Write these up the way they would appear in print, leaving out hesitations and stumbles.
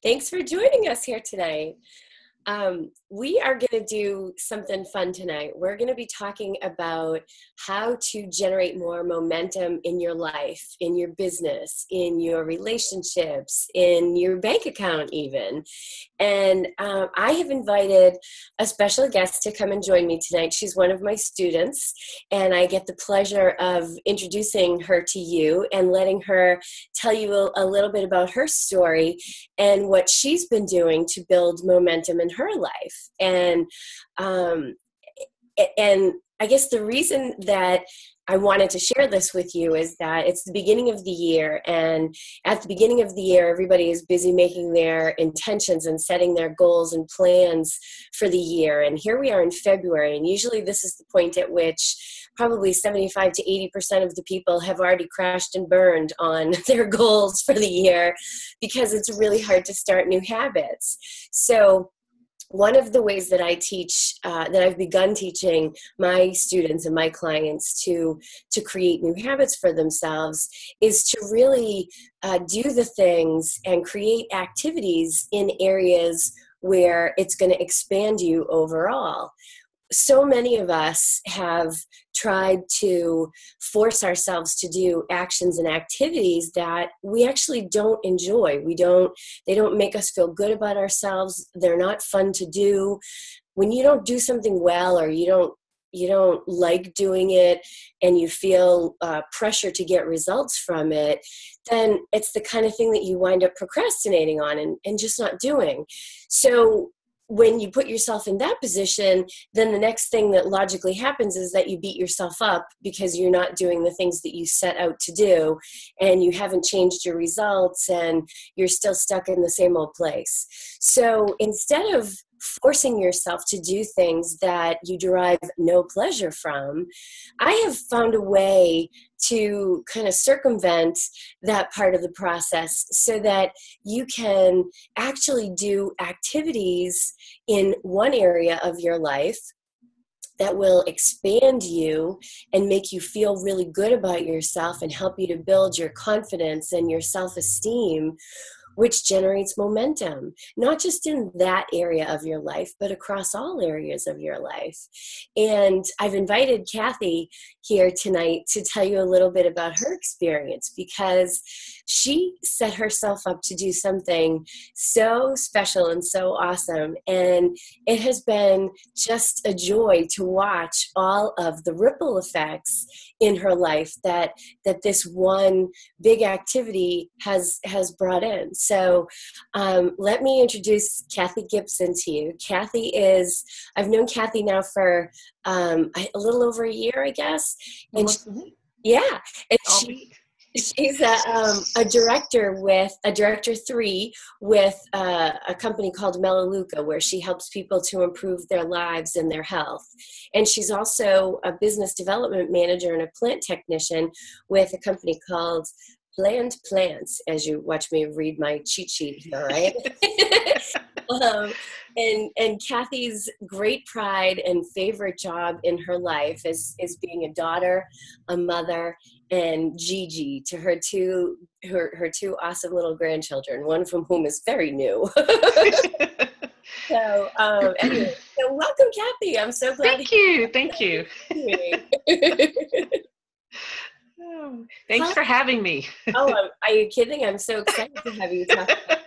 Thanks for joining us here tonight. We are going to do something fun tonight. We're going to be talking about how to generate more momentum in your life, in your business, in your relationships, in your bank account even. And I have invited a special guest to come and join me tonight. She's one of my students, and I get the pleasure of introducing her to you and letting her tell you a little bit about her story and what she's been doing to build momentum in her life. And I guess the reason that I wanted to share this with you is that it's the beginning of the year, and at the beginning of the year, everybody is busy making their intentions and setting their goals and plans for the year. And here we are in February, and usually this is the point at which probably 75 to 80% of the people have already crashed and burned on their goals for the year because it's really hard to start new habits. So one of the ways that I teach, that I've begun teaching my students and my clients to create new habits for themselves is to really do the things and create activities in areas where it's going to expand you overall. So many of us have tried to force ourselves to do actions and activities that we actually don't enjoy. They don't make us feel good about ourselves. They're not fun to do. When you don't do something well, or you don't like doing it and you feel pressure to get results from it, then it's the kind of thing that you wind up procrastinating on and just not doing. So when you put yourself in that position, then the next thing that logically happens is that you beat yourself up because you're not doing the things that you set out to do, and you haven't changed your results, and you're still stuck in the same old place. So instead of forcing yourself to do things that you derive no pleasure from, I have found a way to kind of circumvent that part of the process so that you can actually do activities in one area of your life that will expand you and make you feel really good about yourself and help you to build your confidence and your self-esteem, which generates momentum, not just in that area of your life, but across all areas of your life. And I've invited Kathy here tonight to tell you a little bit about her experience, because she set herself up to do something so special and so awesome. And it has been just a joy to watch all of the ripple effects in her life that this one big activity has brought in. So let me introduce Kathy Gipson to you. I've known Kathy now for a little over a year, I guess. And she's a director 3 with a company called Melaleuca, where she helps people to improve their lives and their health. And she's also a business development manager and a plant technician with a company called Bland Plants, as you watch me read my cheat sheet here, right? And Kathy's great pride and favorite job in her life is being a daughter, a mother, and Gigi to her two awesome little grandchildren, one from whom is very new. So anyway, so welcome, Kathy. I'm so glad. Thank you. Thanks for having me. Are you kidding? I'm so excited to have you talk about this.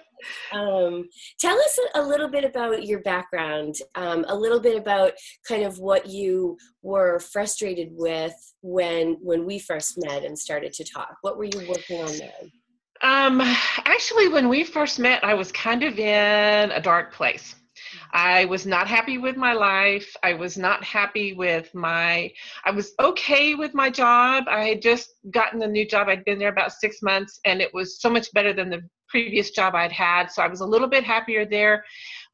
Tell us a little bit about your background, a little bit about kind of what you were frustrated with when we first met and started to talk. What were you working on then? Actually, when we first met, I was kind of in a dark place. I was not happy with my life. I was not happy with I was okay with my job. I had just gotten a new job. I'd been there about 6 months, and it was so much better than the previous job I'd had. So I was a little bit happier there,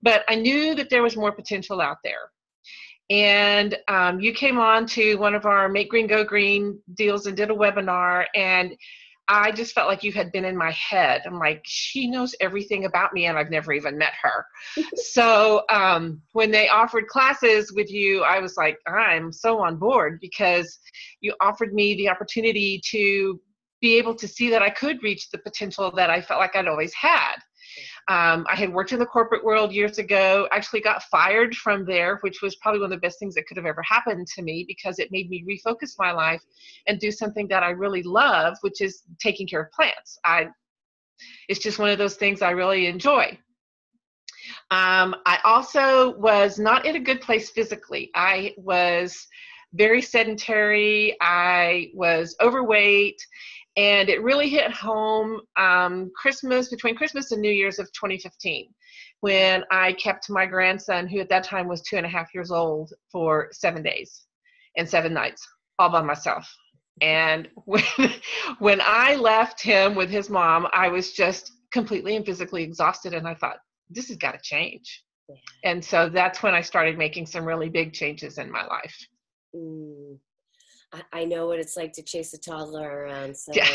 but I knew that there was more potential out there. And you came on to one of our Make Green Go Green deals and did a webinar, and I just felt like you had been in my head. I'm like, she knows everything about me, and I've never even met her. So when they offered classes with you, I was like, I'm so on board, because you offered me the opportunity to be able to see that I could reach the potential that I felt like I'd always had. I had worked in the corporate world years ago, actually got fired from there, which was probably one of the best things that could have ever happened to me, because it made me refocus my life and do something that I really love, which is taking care of plants. It's just one of those things I really enjoy. I also was not in a good place physically. I was very sedentary. I was overweight, and it really hit home between Christmas and New Year's of 2015, when I kept my grandson, who at that time was 2.5 years old, for 7 days and 7 nights all by myself. And when I left him with his mom, I was just completely and physically exhausted, and I thought, this has got to change. Yeah. And so that's when I started making some really big changes in my life. I know what it's like to chase a toddler around. So yeah.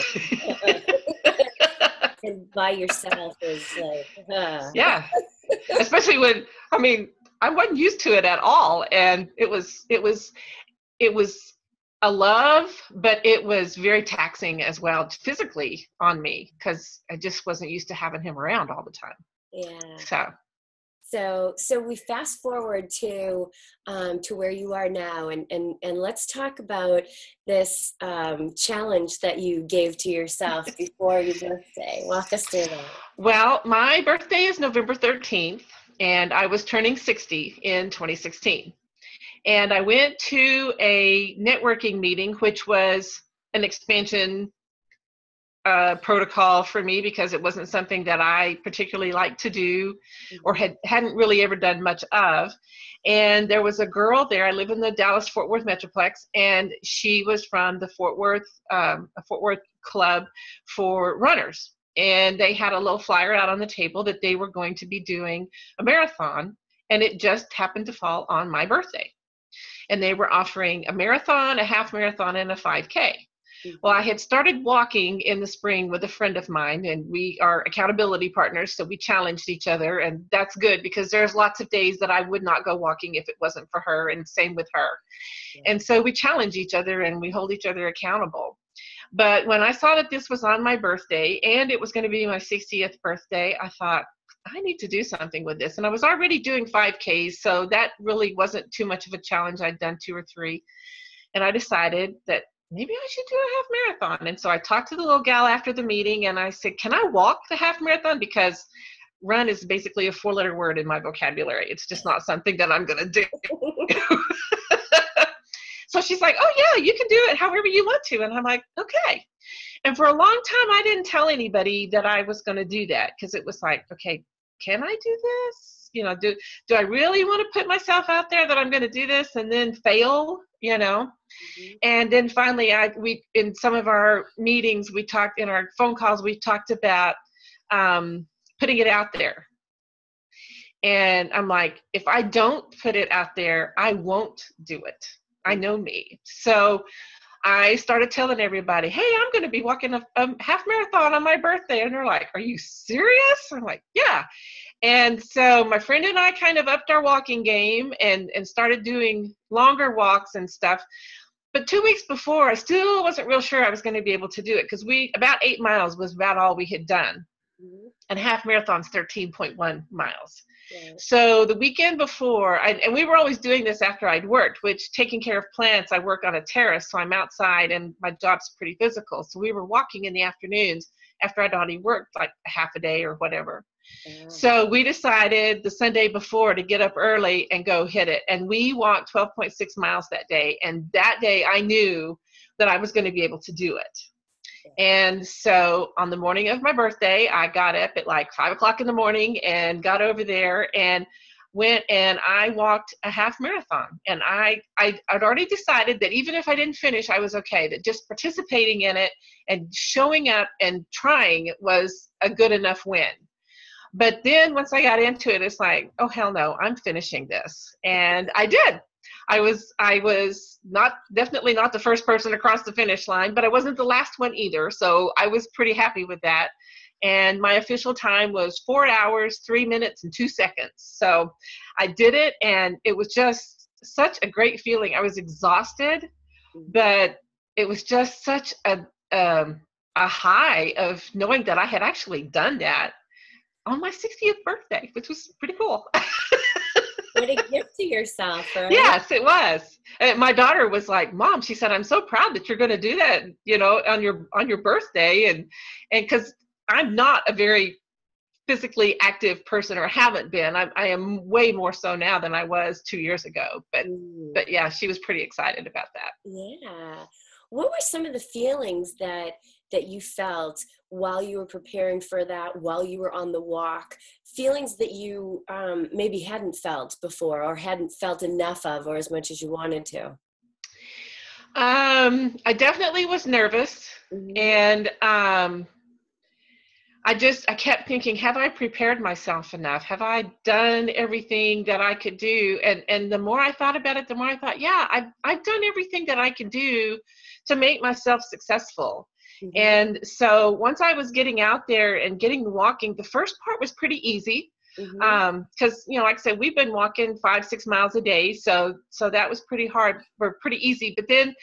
And by yourself is like, yeah. Especially when, I wasn't used to it at all. And it was a love, but it was very taxing as well physically on me, because I just wasn't used to having him around all the time. Yeah. So we fast forward to where you are now, and let's talk about this challenge that you gave to yourself before your birthday. Walk us through that. Well, my birthday is November 13th, and I was turning 60 in 2016. And I went to a networking meeting, which was an expansion protocol for me, because it wasn't something that I particularly liked to do or hadn't really ever done much of. And there was a girl there. I live in the Dallas-Fort Worth Metroplex, and she was from the Fort Worth Club for runners. And they had a little flyer out on the table that they were going to be doing a marathon, and it just happened to fall on my birthday. And they were offering a marathon, a half marathon, and a 5K. Well, I had started walking in the spring with a friend of mine, and we are accountability partners, so we challenged each other, and that's good, because there's lots of days that I would not go walking if it wasn't for her, and same with her. Yeah. And so we challenge each other, and we hold each other accountable. But when I saw that this was on my birthday, and it was going to be my 60th birthday, I thought, I need to do something with this. And I was already doing 5Ks, so that really wasn't too much of a challenge. I'd done 2 or 3. And I decided that maybe I should do a half marathon. And so I talked to the little gal after the meeting, and I said, can I walk the half marathon? Because run is basically a 4-letter word in my vocabulary. It's just not something that I'm going to do. So she's like, oh yeah, you can do it however you want to. And I'm like, okay. And for a long time, I didn't tell anybody that I was going to do that, because it was like, okay, can I do this? Do I really want to put myself out there that I'm going to do this and then fail, Mm-hmm. And then finally, we in some of our meetings, in our phone calls, we talked about putting it out there. And I'm like, if I don't put it out there, I won't do it. I know me. So I started telling everybody, hey, I'm going to be walking a half marathon on my birthday. And they're like, are you serious? I'm like, yeah. And so my friend and I kind of upped our walking game and started doing longer walks and stuff. But 2 weeks before, I still wasn't real sure I was going to be able to do it, because about 8 miles was about all we had done. Mm-hmm. And half marathon's 13.1 miles. Yeah. So the weekend before, and we were always doing this after I'd worked, which taking care of plants, I work on a terrace, so I'm outside and my job's pretty physical. So we were walking in the afternoons after I'd already worked like half a day or whatever. Yeah. So we decided the Sunday before to get up early and go hit it. And we walked 12.6 miles that day. And that day I knew that I was going to be able to do it. And so on the morning of my birthday, I got up at like 5 o'clock in the morning and got over there and went and I walked a half marathon. And I'd already decided that even if I didn't finish, I was okay, that just participating in it and showing up and trying was a good enough win. But then once I got into it, it's like, oh, hell no, I'm finishing this. And I did. I was definitely not the first person across the finish line, but I wasn't the last one either. So I was pretty happy with that. And my official time was 4 hours, 3 minutes, and 2 seconds. So I did it, and it was just such a great feeling. I was exhausted, but it was just such a high of knowing that I had actually done that. on my 60th birthday, which was pretty cool. What a gift to yourself, right? Yes, it was. And my daughter was like, Mom, she said, I'm so proud that you're going to do that, on your birthday. And because I'm not a very physically active person, or haven't been. I am way more so now than I was 2 years ago. But yeah, she was pretty excited about that. Yeah. What were some of the feelings that you felt while you were preparing for that, while you were on the walk? Feelings that you maybe hadn't felt before, or hadn't felt enough of, or as much as you wanted to? I definitely was nervous, Mm-hmm. and I kept thinking, have I prepared myself enough? Have I done everything that I could do? And the more I thought about it, the more I thought, yeah, I've done everything that I can do to make myself successful. Mm-hmm. And so once I was getting out there and getting walking, the first part was pretty easy. Mm-hmm. Because, like I said, we've been walking 5-6 miles a day. So that was pretty hard, or pretty easy. But then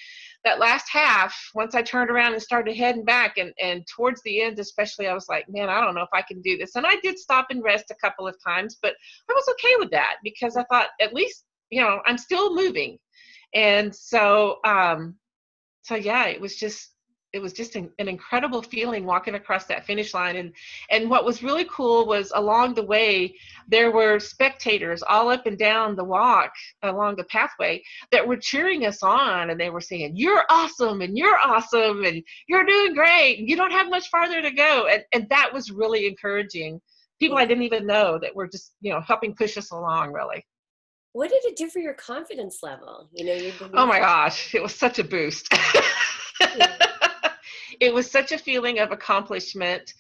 that last half, once I turned around and started heading back, and towards the end especially, I was like, man, I don't know if I can do this. And I did stop and rest a couple of times, but I was okay with that, because I thought, at least, I'm still moving. And so yeah, it was just an incredible feeling walking across that finish line. And what was really cool was, along the way, there were spectators all up and down the walk along the pathway that were cheering us on, and they were saying, you're awesome, and you're awesome, and you're doing great, and you don't have much farther to go. And that was really encouraging. People I didn't even know that were just, helping push us along, really. What did it do for your confidence level? You Oh believe. my gosh, it was such a boost. It was such a feeling of accomplishment,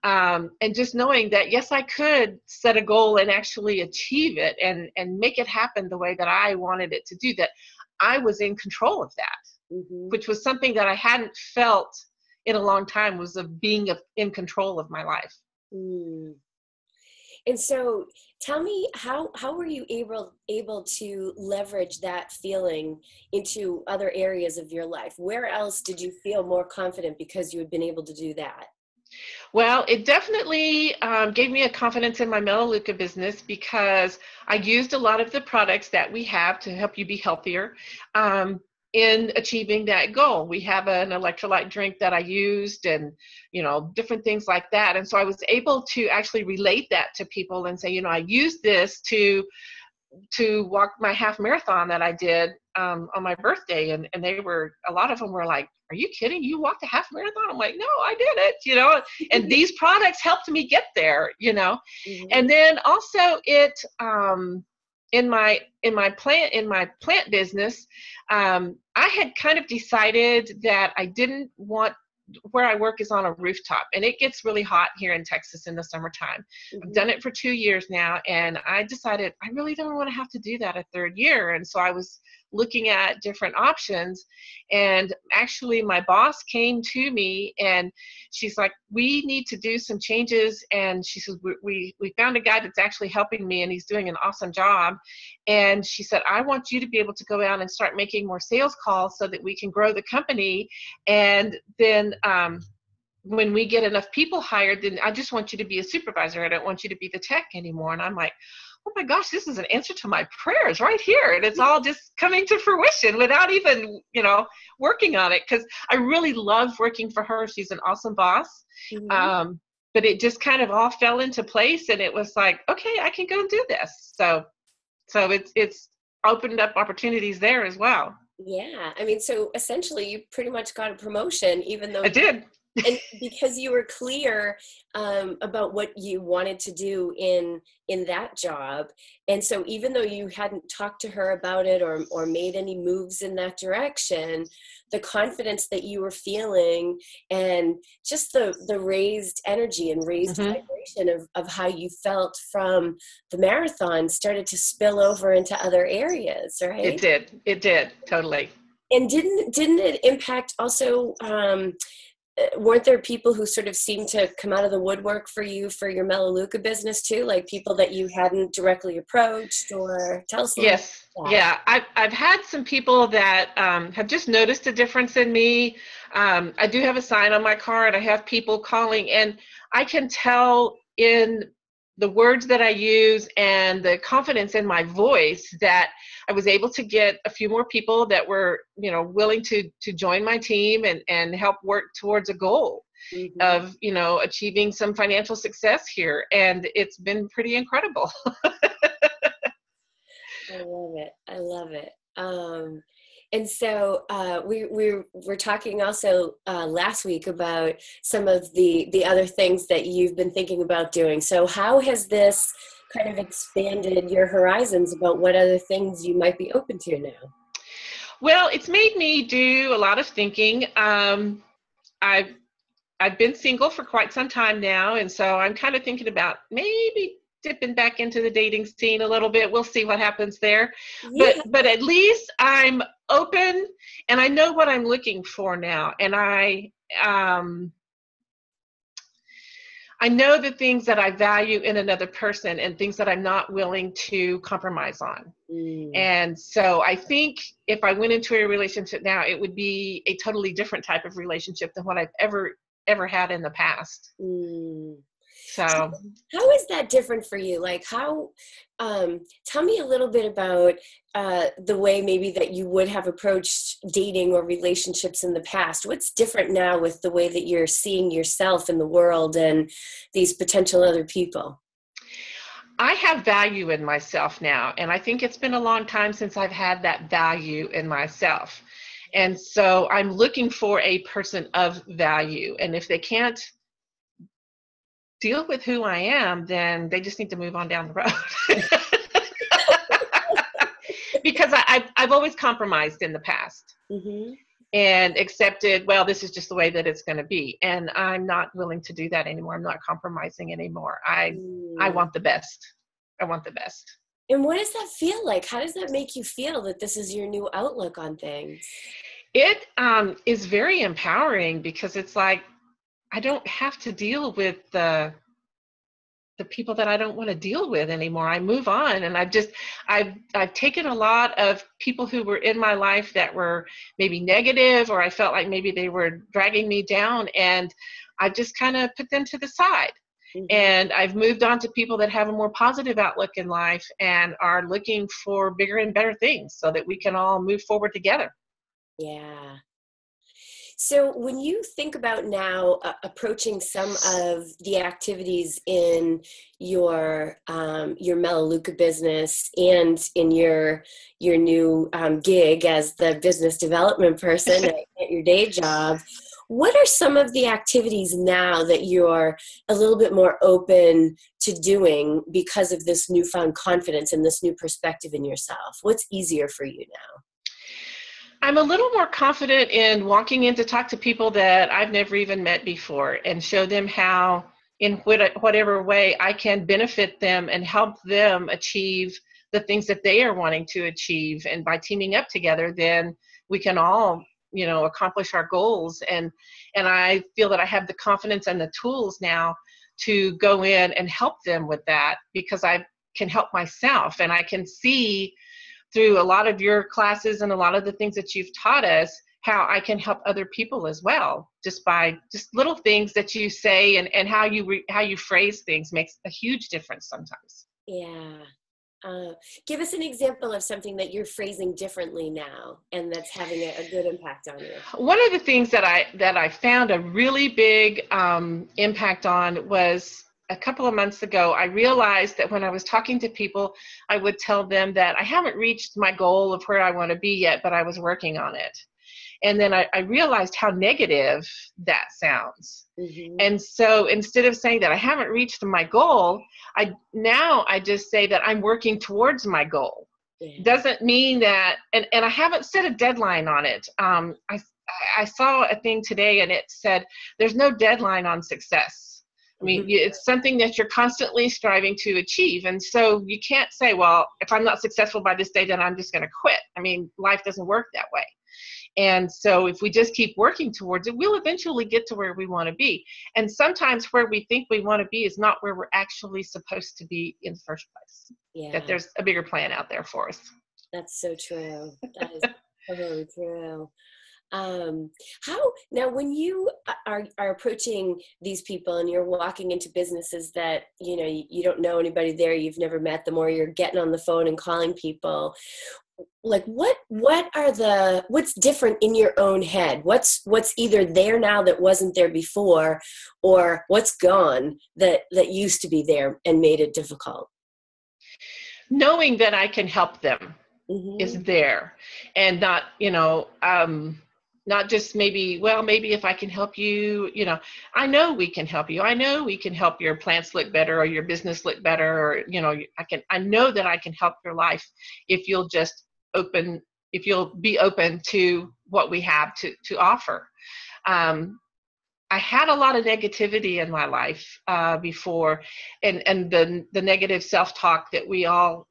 and just knowing that, yes, I could set a goal and actually achieve it, and make it happen the way that I wanted it to do, that I was in control of that, Mm-hmm. which was something that I hadn't felt in a long time, was of being in control of my life. Mm. And so tell me, how were you able to leverage that feeling into other areas of your life? Where else did you feel more confident because you had been able to do that? Well, it definitely gave me a confidence in my Melaleuca business, because I used a lot of the products that we have to help you be healthier, in achieving that goal. We have an electrolyte drink that I used, and different things like that. And so I was able to actually relate that to people and say, I used this to walk my half marathon that I did on my birthday. And a lot of them were like, are you kidding? You walked a half marathon? I'm like, no, I did it, and these products helped me get there. Mm-hmm. And then also it, in my plant business, I had kind of decided that I didn't want, where I work is on a rooftop, and it gets really hot here in Texas in the summertime. I've Mm-hmm. done it for 2 years now, and I decided I really don't want to have to do that a third year. And so I was looking at different options, and actually my boss came to me, and she's like, we need to do some changes. And she says, we found a guy that's actually helping me, and he's doing an awesome job. And she said, I want you to be able to go out and start making more sales calls so that we can grow the company. And then when we get enough people hired, then I just want you to be a supervisor. I don't want you to be the tech anymore. And I'm like, oh my gosh, this is an answer to my prayers right here. And it's all just coming to fruition without even, working on it. Because I really love working for her. She's an awesome boss. Mm-hmm. But it just kind of all fell into place. And it was like, okay, I can go and do this. So it's opened up opportunities there as well. Yeah. I mean, so essentially you pretty much got a promotion, even though I did. and because you were clear about what you wanted to do in that job. And so even though you hadn't talked to her about it, or made any moves in that direction, the confidence that you were feeling, and just the raised energy and raised vibration of how you felt from the marathon started to spill over into other areas, right? It did totally. And didn't it impact also, weren't there people who sort of seemed to come out of the woodwork for you for your Melaleuca business too, like people that you hadn't directly approached? Or tell us a little Yes. about that. Yeah. I've had some people that have just noticed a difference in me. I do have a sign on my car, and I have people calling, and I can tell in the words that I use and the confidence in my voice that I was able to get a few more people that were, willing to join my team and help work towards a goal of, achieving some financial success here. And it's been pretty incredible. I love it. I love it. And so we were talking also last week about some of the other things that you've been thinking about doing. So how has this kind of expanded your horizons about what other things you might be open to now? Well, it's made me do a lot of thinking. I've been single for quite some time now, and so I'm kind of thinking about maybe dipping back into the dating scene a little bit. We'll see what happens there. Yeah. But at least I'm open and I know what I'm looking for now. And I know the things that I value in another person and things that I'm not willing to compromise on. And so I think if I went into a relationship now, it would be a totally different type of relationship than what I've ever had in the past. So how is that different for you? Like how, tell me a little bit about the way maybe that you would have approached dating or relationships in the past. What's different now with the way that you're seeing yourself in the world and these potential other people? I have value in myself now, and I think it's been a long time since I've had that value in myself. And so I'm looking for a person of value. And if they can't deal with who I am, then they just need to move on down the road. Because I've always compromised in the past and accepted, well, this is just the way that it's going to be. And I'm not willing to do that anymore. I'm not compromising anymore. I want the best. I want the best. And what does that feel like? How does that make you feel that this is your new outlook on things? It is very empowering because it's like, I don't have to deal with the people that I don't want to deal with anymore. I move on, and I've taken a lot of people who were in my life that were maybe negative, or I felt like maybe they were dragging me down, and I've just kind of put them to the side. And I've moved on to people that have a more positive outlook in life and are looking for bigger and better things so that we can all move forward together. Yeah. So when you think about now approaching some of the activities in your Melaleuca business and in your new gig as the business development person at your day job, what are some of the activities now that you're a little bit more open to doing because of this newfound confidence and this new perspective in yourself? What's easier for you now? I'm a little more confident in walking in to talk to people that I've never even met before and show them how, in whatever way, I can benefit them and help them achieve the things that they are wanting to achieve. And by teaming up together, then we can all, accomplish our goals. And I feel that I have the confidence and the tools now to go in and help them with that because I can help myself, and I can see through a lot of your classes and a lot of the things that you've taught us, how I can help other people as well, just by just little things that you say and how you phrase things makes a huge difference sometimes. Yeah. Give us an example of something that you're phrasing differently now and that's having a good impact on you. One of the things that I found a really big impact on was a couple of months ago. I realized that when I was talking to people, I would tell them that I haven't reached my goal of where I want to be yet, but I was working on it. And then I realized how negative that sounds. And so instead of saying that I haven't reached my goal, I just say that I'm working towards my goal. Yeah. Doesn't mean that, and I haven't set a deadline on it. I saw a thing today and it said, there's no deadline on success. I mean, it's something that you're constantly striving to achieve. And so you can't say, well, if I'm not successful by this day, then I'm just going to quit. I mean, life doesn't work that way. And so if we just keep working towards it, we'll eventually get to where we want to be. And sometimes where we think we want to be is not where we're actually supposed to be in the first place. Yeah. That there's a bigger plan out there for us. That's so true. That is totally true. How now when you are approaching these people and you're walking into businesses that you don't know anybody there, you've never met them, or you're getting on the phone and calling people, like what's different in your own head? What's either there now that wasn't there before, or what's gone that used to be there and made it difficult? Knowing that I can help them is Mm-hmm. there, and not just maybe if I can help you, I know we can help you. I know we can help your plants look better or your business look better, or, I know that I can help your life if you'll just be open to what we have to offer. I had a lot of negativity in my life before, and the negative self-talk that we all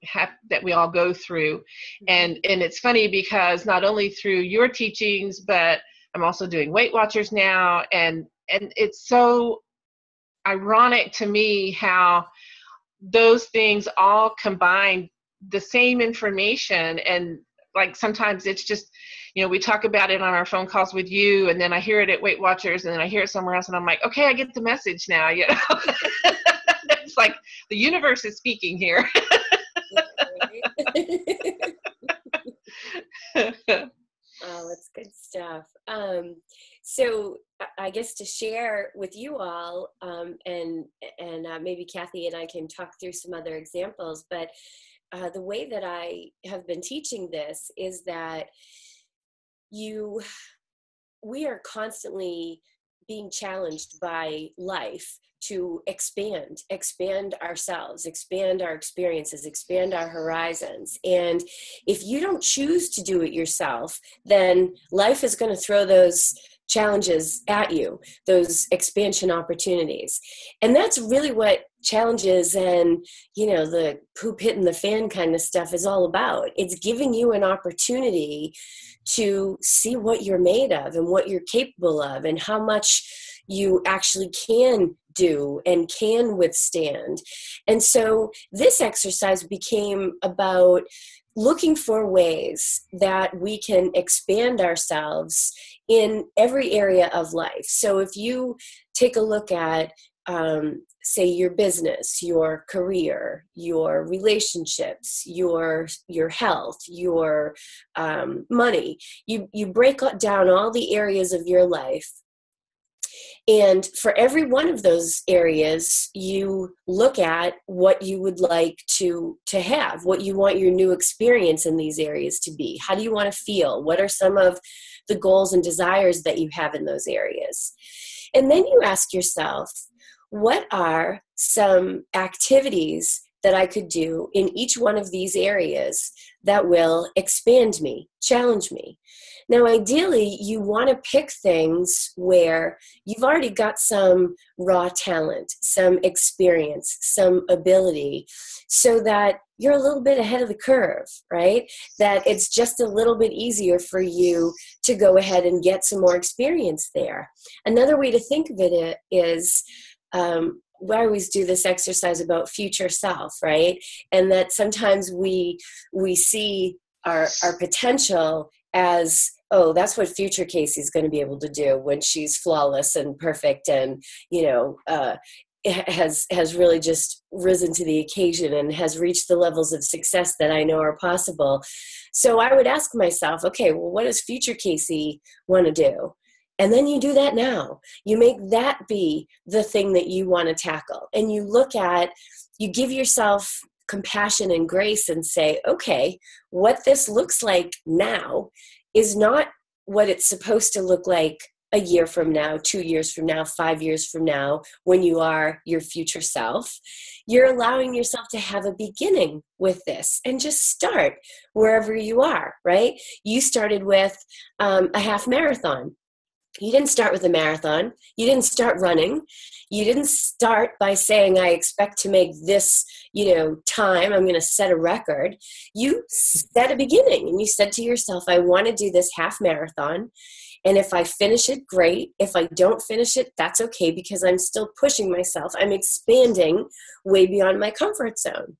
go through, and it's funny because not only through your teachings, but I'm also doing Weight Watchers now, and it's so ironic to me how those things all combine the same information. And like sometimes it's just, we talk about it on our phone calls with you, and then I hear it at Weight Watchers, and then I hear it somewhere else, and I'm like, okay, I get the message now. It's like the universe is speaking here. Oh, that's good stuff. So I guess to share with you all, and maybe Kathy and I can talk through some other examples, but the way that I have been teaching this is that we are constantly being challenged by life to expand ourselves, expand our experiences, expand our horizons. And if you don't choose to do it yourself, then life is going to throw those challenges at you, those expansion opportunities. And that's really what challenges and, the poop hitting the fan kind of stuff is all about. It's giving you an opportunity to see what you're made of and what you're capable of and how much you actually can do and can withstand. And so this exercise became about looking for ways that we can expand ourselves in every area of life. So if you take a look at, say, your business, your career, your relationships, your health, your money, you break down all the areas of your life. And for every one of those areas, you look at what you would like to have, what you want your new experience in these areas to be. How do you want to feel? What are some of the goals and desires that you have in those areas? And then you ask yourself, what are some activities that I could do in each one of these areas that will expand me, challenge me? Now, ideally, you want to pick things where you've already got some raw talent, some experience, some ability, so that you're a little bit ahead of the curve, right? That it's just a little bit easier for you to go ahead and get some more experience there. Another way to think of it is, we always do this exercise about future self, right? And that sometimes we see our potential as, oh, that's what future Casey's going to be able to do when she's flawless and perfect and, has really just risen to the occasion and has reached the levels of success that I know are possible. So I would ask myself, okay, well, what does future Casey want to do? And then you do that now. You make that be the thing that you want to tackle. And you give yourself compassion and grace and say, okay, what this looks like now is not what it's supposed to look like a year from now, 2 years from now, 5 years from now, when you are your future self. You're allowing yourself to have a beginning with this and just start wherever you are, right? You started with a half marathon. You didn't start with a marathon. You didn't start running. You didn't start by saying, I expect to make this, time. I'm going to set a record. You set a beginning and you said to yourself, I want to do this half marathon. And if I finish it, great. If I don't finish it, that's okay, because I'm still pushing myself. I'm expanding way beyond my comfort zone.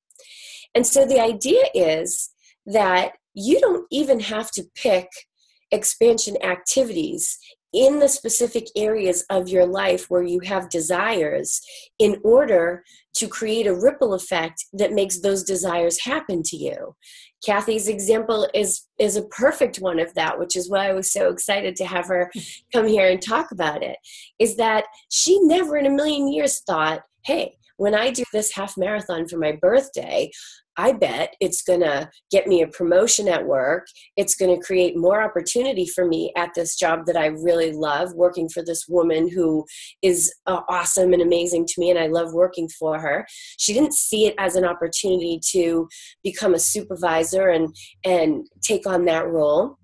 And so the idea is that you don't even have to pick expansion activities in the specific areas of your life where you have desires in order to create a ripple effect that makes those desires happen to you. Kathy's example is a perfect one of that, which is why I was so excited to have her come here and talk about it, is that she never in a million years thought, hey, when I do this half marathon for my birthday, I bet it's going to get me a promotion at work. It's going to create more opportunity for me at this job that I really love, working for this woman who is awesome and amazing to me, and I love working for her. She didn't see it as an opportunity to become a supervisor and take on that role.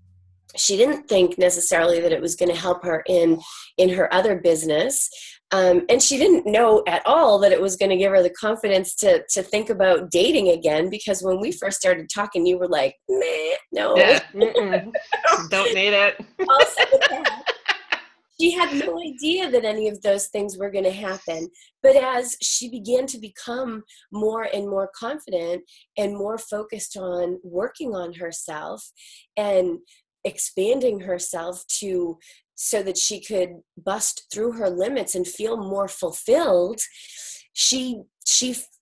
She didn't think necessarily that it was going to help her in her other business. And she didn't know at all that it was going to give her the confidence to think about dating again, because when we first started talking, you were like, nah, no. Yeah. Don't need it. She had no idea that any of those things were going to happen. But as she began to become more and more confident and more focused on working on herself and expanding herself so that she could bust through her limits and feel more fulfilled, she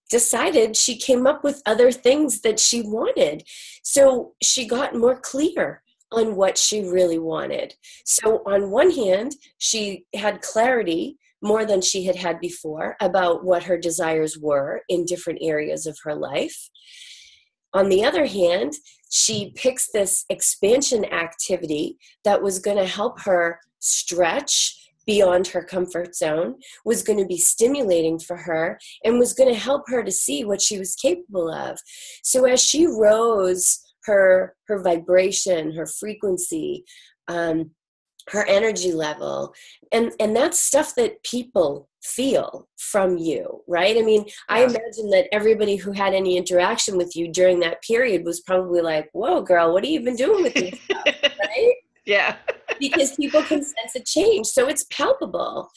decided, she came up with other things that she wanted. So she got more clear on what she really wanted. So on one hand, she had clarity more than she had had before about what her desires were in different areas of her life. On the other hand, she picks this expansion activity that was going to help her stretch beyond her comfort zone, was going to be stimulating for her, and was going to help her to see what she was capable of. So as she rose her vibration, her frequency, her energy level, and that's stuff that people feel from you, right? I mean, yeah. I imagine that everybody who had any interaction with you during that period was probably like, whoa, girl, what have you been doing with yourself, right? Yeah. Because people can sense a change, so it's palpable.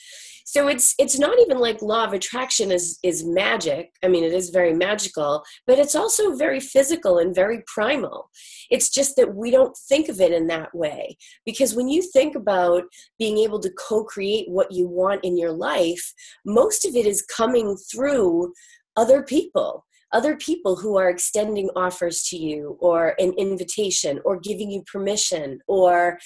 So it's not even like law of attraction is magic. I mean, it is very magical, but it's also very physical and very primal. It's just that we don't think of it in that way. Because when you think about being able to co-create what you want in your life, most of it is coming through other people who are extending offers to you, or an invitation, or giving you permission, or,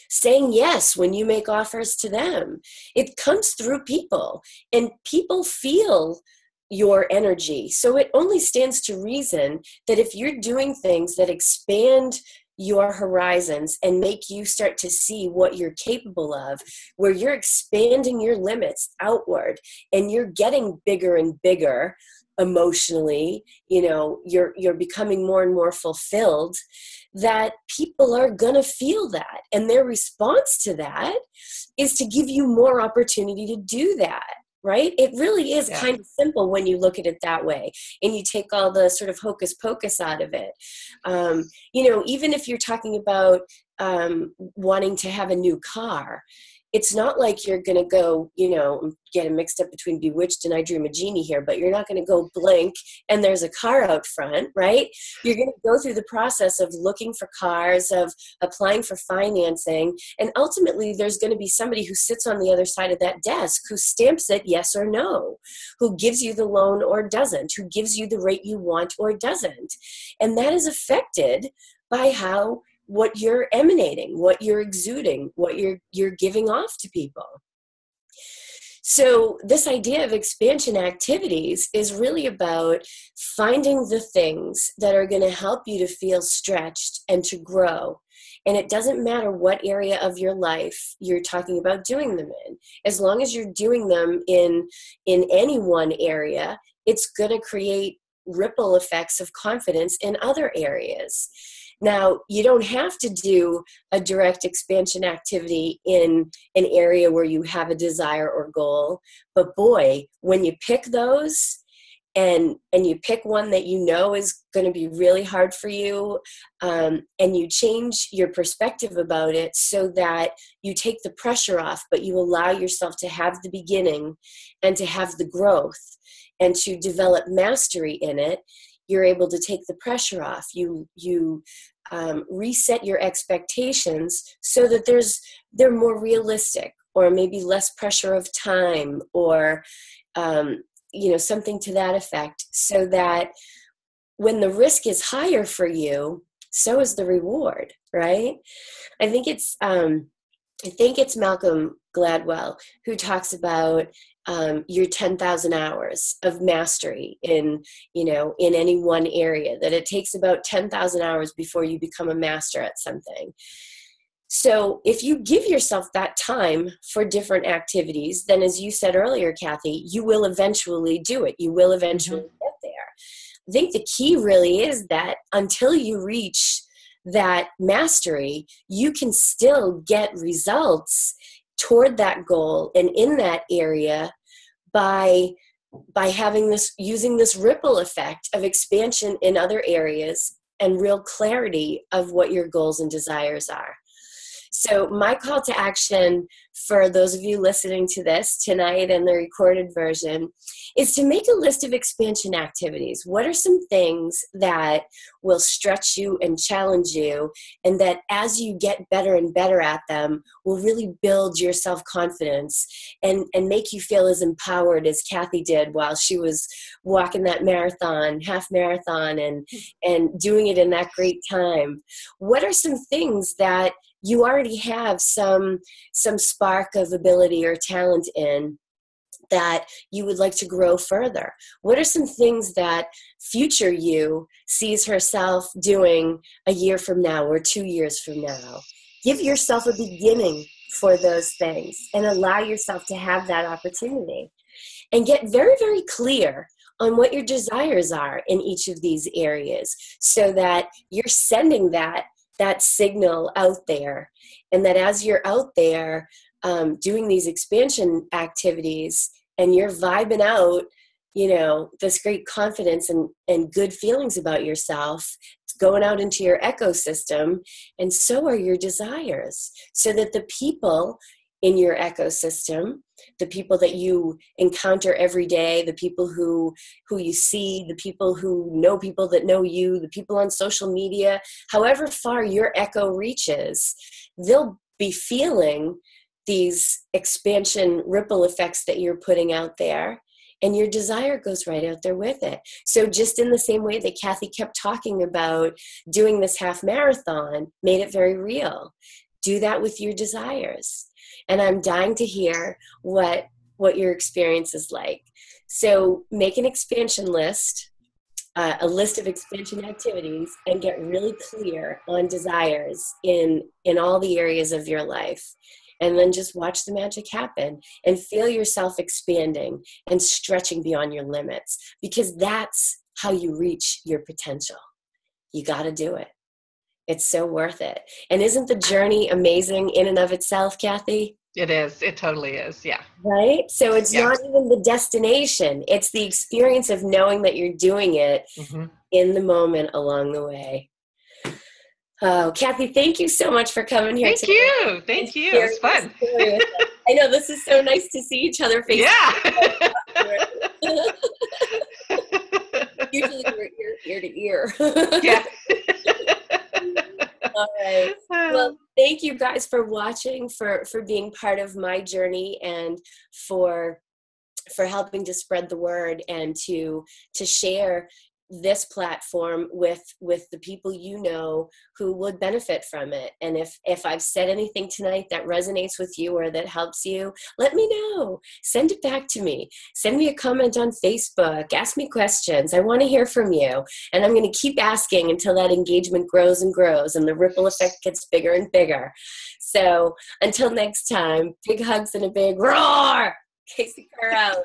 saying yes when you make offers to them. It comes through people, and people feel your energy. So it only stands to reason that if you're doing things that expand your horizons and make you start to see what you're capable of, where you're expanding your limits outward and you're getting bigger and bigger emotionally, you're becoming more and more fulfilled, that people are gonna feel that, and their response to that is to give you more opportunity to do that, right? It really is kind of simple when you look at it that way, and you take all the sort of hocus pocus out of it. Even if you're talking about wanting to have a new car, it's not like you're going to go, get it mixed up between Bewitched and I Dream a Genie here, but you're not going to go blink and there's a car out front, right? You're going to go through the process of looking for cars, of applying for financing, and ultimately there's going to be somebody who sits on the other side of that desk who stamps it yes or no, who gives you the loan or doesn't, who gives you the rate you want or doesn't. And that is affected by what you're emanating, what you're exuding, what you're giving off to people. So this idea of expansion activities is really about finding the things that are going to help you to feel stretched and to grow. And it doesn't matter what area of your life you're talking about doing them in. As long as you're doing them in any one area, it's going to create ripple effects of confidence in other areas. Now, you don't have to do a direct expansion activity in an area where you have a desire or goal, but boy, when you pick those and you pick one that you know is going to be really hard for you, and you change your perspective about it so that you take the pressure off, but you allow yourself to have the beginning and to have the growth and to develop mastery in it, you're able to take the pressure off. You reset your expectations so that they're more realistic, or maybe less pressure of time, or something to that effect, so that when the risk is higher for you, so is the reward, right? I think it's Malcolm Gladwell who talks about your 10,000 hours of mastery in any one area, that it takes about 10,000 hours before you become a master at something. So if you give yourself that time for different activities, then as you said earlier, Kathy, you will eventually do it. You will eventually get there. I think the key really is that until you reach that mastery, you can still get results toward that goal and in that area by using this ripple effect of expansion in other areas and real clarity of what your goals and desires are. So my call to action for those of you listening to this tonight and the recorded version is to make a list of expansion activities. What are some things that will stretch you and challenge you, and that as you get better and better at them will really build your self-confidence and make you feel as empowered as Kathy did while she was walking that half marathon and doing it in that great time? What are some things that you already have some spark of ability or talent in that you would like to grow further? What are some things that future you sees herself doing a year from now or 2 years from now? Give yourself a beginning for those things and allow yourself to have that opportunity. And get very, very clear on what your desires are in each of these areas, so that you're sending that signal out there, and that as you're out there doing these expansion activities and you're vibing out, this great confidence and good feelings about yourself, it's going out into your ecosystem, and so are your desires, so that the people in your ecosystem, the people that you encounter every day, the people who you see, the people who know people that know you, the people on social media, however far your echo reaches, they'll be feeling these expansion ripple effects that you're putting out there, and your desire goes right out there with it. So just in the same way that Kathy kept talking about doing this half marathon, made it very real. Do that with your desires. And I'm dying to hear what your experience is like. So make an expansion list, a list of expansion activities, and get really clear on desires in all the areas of your life. And then just watch the magic happen and feel yourself expanding and stretching beyond your limits, because that's how you reach your potential. You got to do it. It's so worth it. And isn't the journey amazing in and of itself, Kathy? It is. It totally is. Yeah. Right? So it's not even the destination. It's the experience of knowing that you're doing it in the moment along the way. Oh, Kathy, thank you so much for coming here today. Thank you. It was fun. I know, this is so nice to see each other face to face. Usually we're ear to ear. Yeah. All right. Well, thank you guys for watching, for being part of my journey, and for helping to spread the word and to share this platform with the people who would benefit from it. And if I've said anything tonight that resonates with you or that helps you, let me know. Send it back to me. Send me a comment on Facebook. Ask me questions. I want to hear from you. And I'm going to keep asking until that engagement grows and grows and the ripple effect gets bigger and bigger. So until next time, big hugs and a big roar. Casey Kerr out.